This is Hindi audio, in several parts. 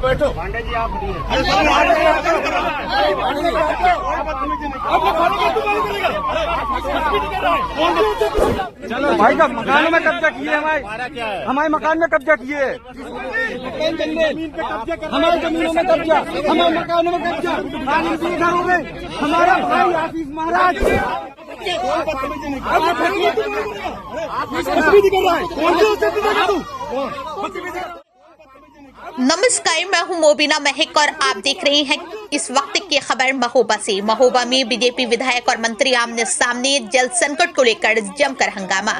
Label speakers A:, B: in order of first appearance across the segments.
A: बैठो
B: पांडे जी आप
A: चलो भाई का मकानों में कब्जा किए हमारे मकान में कब्जा किए हमारी जमीनों में कब्जा, हमारे मकानों में कब्जा, इधर हो गए हमारा भाई आशीष महाराज
C: नमस्कार, मैं हूं मोबिना महक और आप देख रहे हैं इस वक्त की खबर महोबा से। महोबा में बीजेपी विधायक और मंत्री आमने सामने जल संकट को लेकर जमकर हंगामा।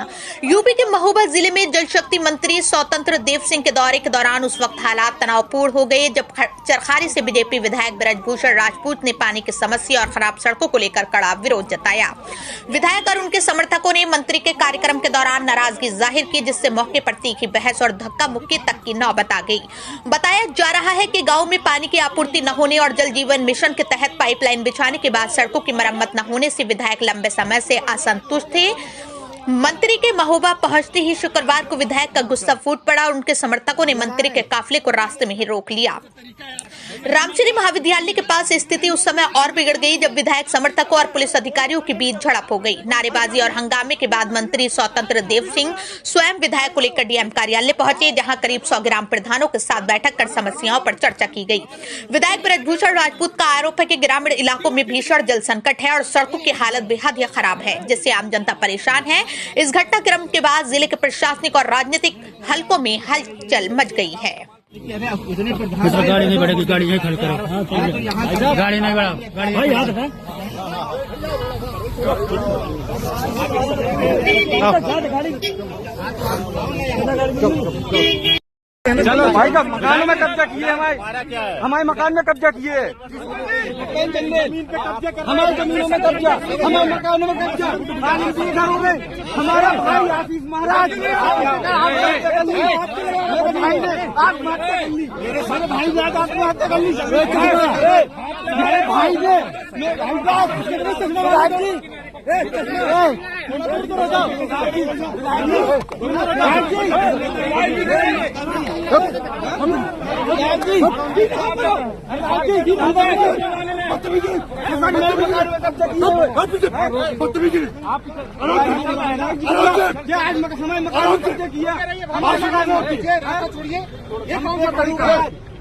C: यूपी के महोबा जिले में जल शक्ति मंत्री स्वतंत्र देव सिंह के दौरे के दौरान उस वक्त हालात तनावपूर्ण हो गए जब चरखारी से बीजेपी विधायक ब्रजभूषण राजपूत ने पानी की समस्या और खराब सड़कों को लेकर कड़ा विरोध जताया। विधायक और उनके समर्थकों ने मंत्री के कार्यक्रम के दौरान नाराजगी जाहिर की, जिससे मौके पर तीखी बहस और धक्का मुक्की तक की नौबत आ गई। बताया जा रहा है कि गांव में पानी की आपूर्ति न होने और जल जीवन मिशन के तहत पाइपलाइन बिछाने के बाद सड़कों की मरम्मत न होने से विधायक लंबे समय से असंतुष्ट थे। मंत्री के महोबा पहुंचते ही शुक्रवार को विधायक का गुस्सा फूट पड़ा और उनके समर्थकों ने मंत्री के काफिले को रास्ते में ही रोक लिया। रामचरी महाविद्यालय के पास स्थिति उस समय और बिगड़ गई जब विधायक समर्थकों और पुलिस अधिकारियों के बीच झड़प हो गई। नारेबाजी और हंगामे के बाद मंत्री स्वतंत्र देव सिंह स्वयं विधायक को लेकर डीएम कार्यालय पहुंचे, जहां करीब 100 ग्राम प्रधानों के साथ बैठक कर समस्याओं पर चर्चा की गई। विधायक ब्रजभूषण राजपूत का आरोप है कि ग्रामीण इलाकों में भीषण जल संकट है और सड़कों की हालत बेहद ही खराब है, जिससे आम जनता परेशान है। इस घटनाक्रम के बाद जिले के प्रशासनिक और राजनीतिक हलकों में हलचल मच गई है।
D: गाड़ी नहीं बढ़ेगी, गाड़ी यहीं खड़ी करो। गाड़ी नहीं बढ़ा, गाड़ी भाई याद है।
A: चलो भाई का मकानों में कब्जा किए हमारे मकान में कब्जा किए हमारी जमीनों में कब्जा, हमारे मकानों में कब्जा, इधर हो गए हमारा भाई आशीष महाराज मेरे भाई ने आत्महत्या कर ली, मेरे भाई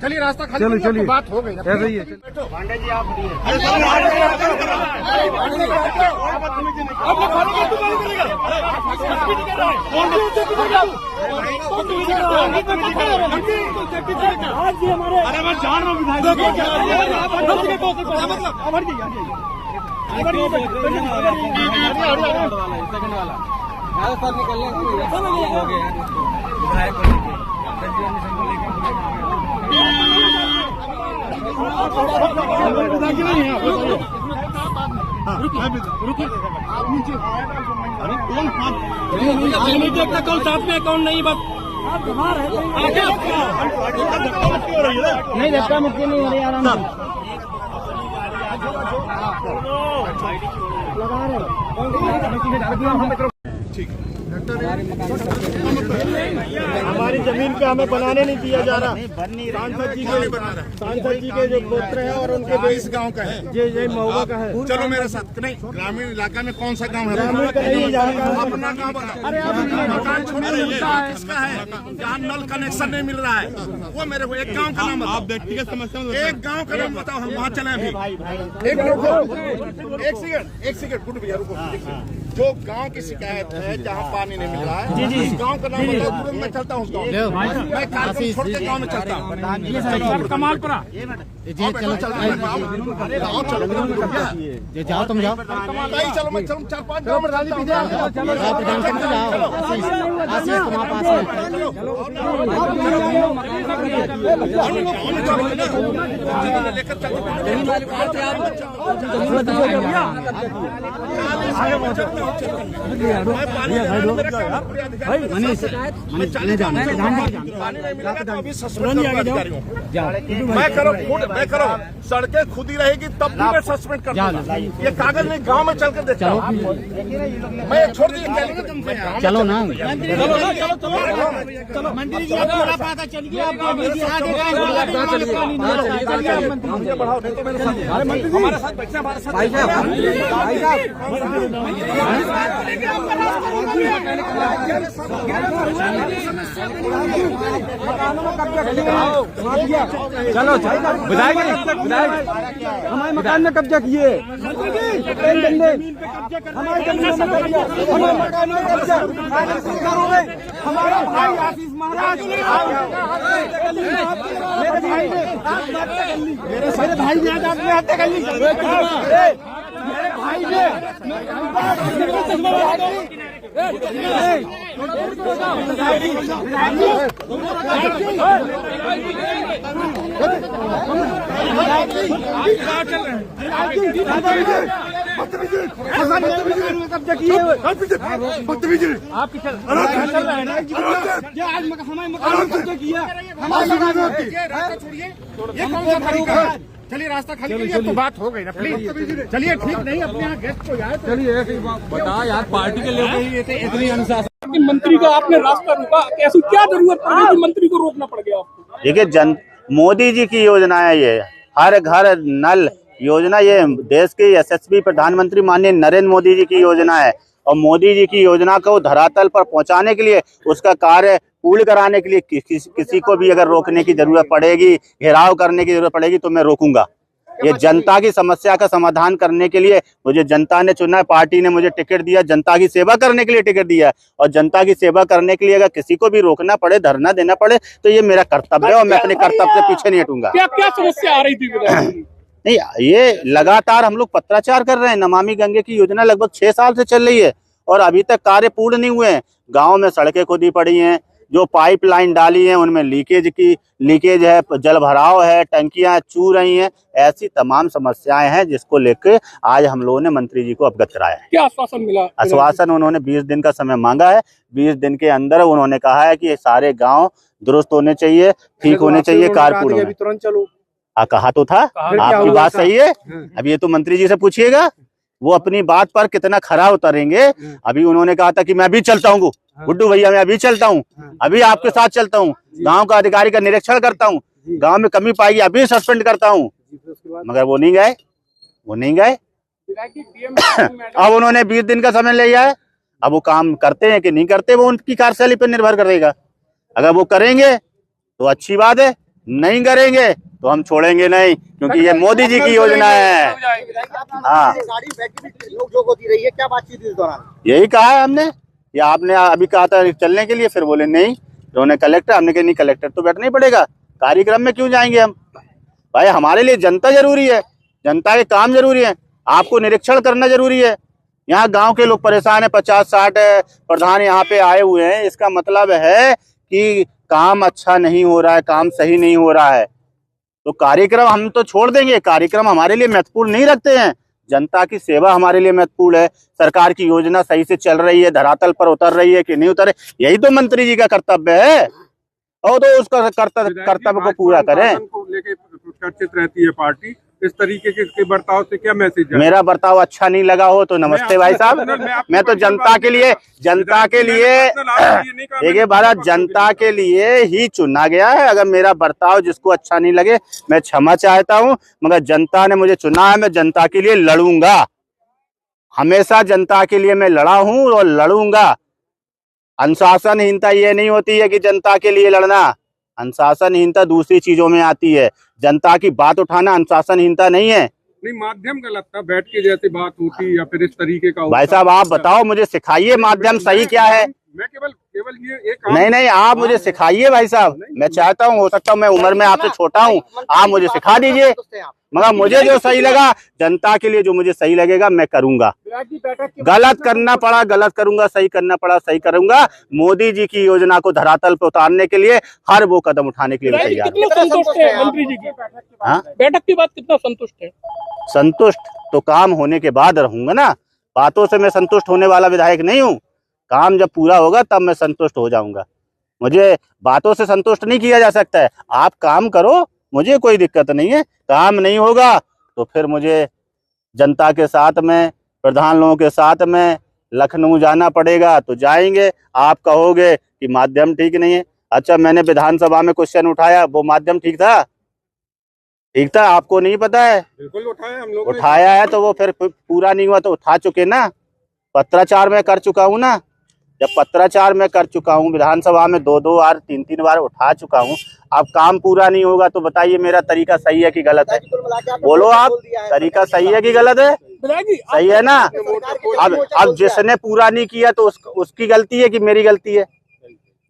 A: चलिए रास्ता खाली, चलिए बात हो गई, ऐसे ही है।
B: पांडे जी आप
A: अरे मैं जान रहा कौन साथ में कौन नहीं, बस नहीं धक्का मुक्की नहीं हो रही, आराम से। हमारी जमीन पे हमें बनाने नहीं दिया जा रहा। सांसद जी के जो पुत्र है और उनके इस गांव का है, ये महोबा का है। चलो मेरे साथ, नहीं ग्रामीण इलाका में कौन सा गांव है? अपना गांव बता। अरे मकान किसका है जहाँ नल कनेक्शन नहीं मिल रहा है? वो मेरे को एक गाँव का नाम बताओ। आप व्यक्तिगत समस्या, एक गाँव का नाम बताओ, हम वहाँ चले अभी। एक सेकंड गुड भैया रुको। जो गांव की शिकायत है जहाँ पानी नहीं मिल रहा है, उस गांव का नाम बताओ, तुरंत मैं चलता हूँ उस गाँव। मैं कार्यक्रम छोड़ के गाँव में चलता हूँ। कमालपुरा
D: जाओ, तुम जाओ,
A: चलो मैं चलो 4-5 गाँव में लेकर चलता मैं करो सड़कें खुद ही रहेगी तब भी मैं सस्पेंड कर दूंगा। ये कागज नहीं, गांव में चल कर देखता हूं। मैं छोड़ दिए
D: चलो ना,
A: चलो
D: मंत्री जी आप थोड़ा पता चलिए, आप
A: बढ़ाओ नहीं तो मेरे साथ हमारे साथ बैठे हमारे साथ भाई साहब
B: चलो विधायक हमारे मकान में कब्जा किए, हमारे मकान में कब्जा, हमारा भाई आशीष महाराज मेरे भाई ने आत्महत्या कर ली, मेरे भाई ने कब्जा किए,
A: चलिए रास्ता खाली करिए, तो बात हो गई ना प्लीज। चलिए ठीक नहीं, अपने यहाँ गेस्ट को यार चलिए
B: बता यार, पार्टी के लोग ही थे इतनी अनुशासन।
E: मंत्री का आपने रास्ता रोका, ऐसी क्या जरूरत पड़ गई मंत्री को रोकना पड़ गया आपको?
F: देखिए मोदी जी की योजना है ये, हर घर नल योजना, ये देश के यशस्वी प्रधानमंत्री माननीय नरेंद्र मोदी जी की योजना है। और मोदी जी की योजना को धरातल पर पहुंचाने के लिए, उसका कार्य पूर्ण कराने के लिए किसी को भी अगर रोकने की जरूरत पड़ेगी, घेराव करने की जरूरत पड़ेगी तो मैं रोकूंगा। ये जनता की समस्या का समाधान करने के लिए मुझे जनता ने चुना है, पार्टी ने मुझे टिकट दिया, जनता की सेवा करने के लिए टिकट दिया है। और जनता की सेवा करने के लिए अगर किसी को भी रोकना पड़े, धरना देना पड़े, तो ये मेरा कर्तव्य है और मैं अपने कर्तव्य से पीछे नहीं हटूंगा।
E: क्या क्या समस्या आ रही थी?
F: नहीं, ये लगातार हम लोग पत्राचार कर रहे हैं। नमामि गंगे की योजना लगभग 6 साल से चल रही है और अभी तक कार्य पूर्ण नहीं हुए हैं। गांव में सड़कें खुदी पड़ी हैं, जो पाइपलाइन डाली है उनमें लीकेज है, जल भराव है, टंकियां चू रही हैं। ऐसी तमाम समस्याएं हैं जिसको लेकर आज हम लोगों ने मंत्री जी को अवगत कराया है।
E: क्या आश्वासन मिला?
F: आश्वासन उन्होंने 20 दिन का समय मांगा है। 20 दिन के अंदर उन्होंने कहा है कि सारे गाँव दुरुस्त होने चाहिए, ठीक होने चाहिए, कारपूर्ण होने।
B: तुरंत चलो,
F: कहा तो था, आपकी बात सही है। अब ये तो मंत्री जी से पूछिएगा, वो अपनी बात पर कितना खरा उतरेंगे। अभी उन्होंने कहा था कि मैं अभी चलता हूँ गुड्डू भैया, मैं अभी चलता हूँ, अभी आपके साथ चलता हूँ, गांव का अधिकारी का निरीक्षण करता हूँ, गांव में कमी पाएगी अभी सस्पेंड करता हूँ, मगर वो नहीं गए। अब उन्होंने 20 दिन का समय लिया है। अब वो काम करते हैं कि नहीं करते, वो उनकी कार्यशैली पर निर्भर करेगा। अगर वो करेंगे तो अच्छी बात है, नहीं करेंगे तो हम छोड़ेंगे नहीं, क्योंकि ये मोदी जी की योजना है। हाँ, क्या बातचीत इस दौरान यही कहा है हमने, या आपने अभी कहा था चलने के लिए, फिर बोले नहीं, उन्होंने कलेक्टर, हमने कहा नहीं कलेक्टर तो बैठना ही पड़ेगा, कार्यक्रम में क्यों जाएंगे हम? भाई हमारे लिए जनता जरूरी है, जनता के काम जरूरी है, आपको निरीक्षण करना जरूरी है। यहाँ गांव के लोग परेशान है, 50-60 प्रधान यहाँ पे आए हुए हैं, इसका मतलब है कि काम अच्छा नहीं हो रहा है, काम सही नहीं हो रहा है। तो कार्यक्रम हम तो छोड़ देंगे, कार्यक्रम हमारे लिए महत्वपूर्ण नहीं रखते हैं। जनता की सेवा हमारे लिए महत्वपूर्ण है। सरकार की योजना सही से चल रही है, धरातल पर उतर रही है कि नहीं उतर, यही तो मंत्री जी का कर्तव्य है। और तो उसका कर्तव्य को पूरा करें।
B: लेके चर्चित रहती है पार्टी, इस तरीके के बर्ताव से क्या मैसेज है?
F: मेरा बर्ताव अच्छा नहीं लगा हो तो नमस्ते भाई साहब, मैं तो जनता के लिए देखिए भारत जनता के लिए ही चुना गया है। अगर मेरा बर्ताव जिसको अच्छा नहीं लगे, मैं क्षमा चाहता हूं, मगर जनता ने मुझे चुना है, मैं जनता के लिए लड़ूंगा। हमेशा जनता के लिए मैं लड़ा हूं और लड़ूंगा। अनुशासनहीनता ये नहीं होती है कि जनता के लिए लड़ना, अनुशासनहीनता दूसरी चीजों में आती है। जनता की बात उठाना अनुशासनहीनता नहीं है।
B: नहीं, माध्यम गलत था, बैठ के जैसे बात होती या फिर इस तरीके का।
F: भाई साहब आप बताओ, मुझे सिखाइए माध्यम सही क्या है।
B: मैं केवल ये एक
F: नहीं, आप मुझे सिखाइए भाई साहब। मैं चाहता हूँ, हो सकता हूँ मैं उम्र में आपसे छोटा हूँ, आप मुझे सिखा दीजिए, मगर मुझे जो सही लगा, जनता के लिए जो मुझे सही लगेगा मैं करूंगा। गलत करना पड़ा गलत करूंगा, सही करना पड़ा सही करूंगा। मोदी जी की योजना को धरातल पर उतारने के लिए हर वो कदम उठाने के लिए तैयार।
E: कितना संतुष्ट है मंत्री जी की बैठक के बाद? कितना संतुष्ट है?
F: संतुष्ट तो काम होने के बाद रहूंगा ना, बातों से मैं संतुष्ट होने वाला विधायक नहीं हूँ। काम जब पूरा होगा तब मैं संतुष्ट हो जाऊंगा। मुझे बातों से संतुष्ट नहीं किया जा सकता है। आप काम करो, मुझे कोई दिक्कत नहीं है। काम नहीं होगा तो फिर मुझे जनता के साथ में, प्रधान लोगों के साथ में लखनऊ जाना पड़ेगा तो जाएंगे। आप कहोगे कि माध्यम ठीक नहीं है। अच्छा, मैंने विधानसभा में क्वेश्चन उठाया, वो माध्यम ठीक था? ठीक था? आपको नहीं पता है?
B: बिल्कुल उठाया हम लोग,
F: उठाया है तो वो फिर पूरा नहीं हुआ तो उठा चुके ना। पत्राचार में कर चुका हूँ ना। जब पत्राचार में कर चुका हूँ, विधानसभा में 2-2 बार 3-3 बार उठा चुका हूँ। अब काम पूरा नहीं होगा तो बताइए मेरा तरीका सही है कि गलत है? बोलो आप, तरीका सही है कि गलत है? सही है ना। अब जिसने पूरा नहीं किया तो उसकी गलती है कि मेरी गलती है?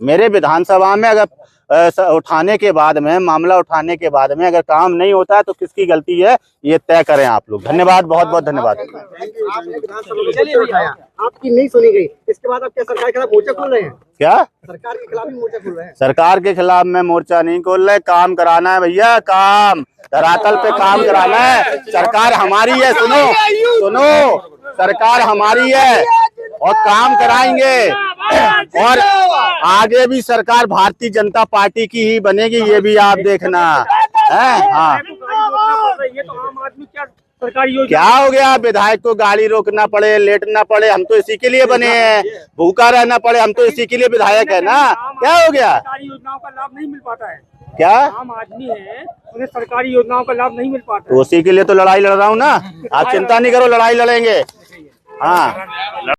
F: मेरे विधानसभा में अगर उठाने के बाद में, मामला उठाने के बाद में अगर काम नहीं होता है तो किसकी गलती है, ये तय करें आप लोग। धन्यवाद, बहुत बहुत धन्यवाद।
G: आपकी नहीं सुनी गई, इसके बाद आप क्या सरकार के खिलाफ मोर्चा खोल रहे हैं?
F: क्या
G: सरकार के खिलाफ ही मोर्चा खोल रहे हैं?
F: सरकार के खिलाफ में मोर्चा नहीं खोल रहे, काम कराना है भैया। काम धरातल पे काम कराना है। सरकार हमारी है, सुनो, सरकार हमारी है और काम कराएंगे। और आगे भी सरकार भारतीय जनता पार्टी की ही बनेगी, ये भी आप देखना है। हाँ, क्या हो गया? विधायक को गाड़ी रोकना पड़े, लेटना पड़े, हम तो इसी के लिए बने हैं। भूखा रहना पड़े, हम तो इसी के लिए विधायक है ना। क्या हो गया?
E: सरकारी योजनाओं का लाभ नहीं मिल पाता है।
F: क्या
E: आम आदमी है, उन्हें सरकारी योजनाओं का लाभ नहीं मिल पाता
F: तो उसी के लिए तो लड़ाई लड़ रहा हूँ ना। आप चिंता नहीं करो, लड़ाई लड़ेंगे। हाँ।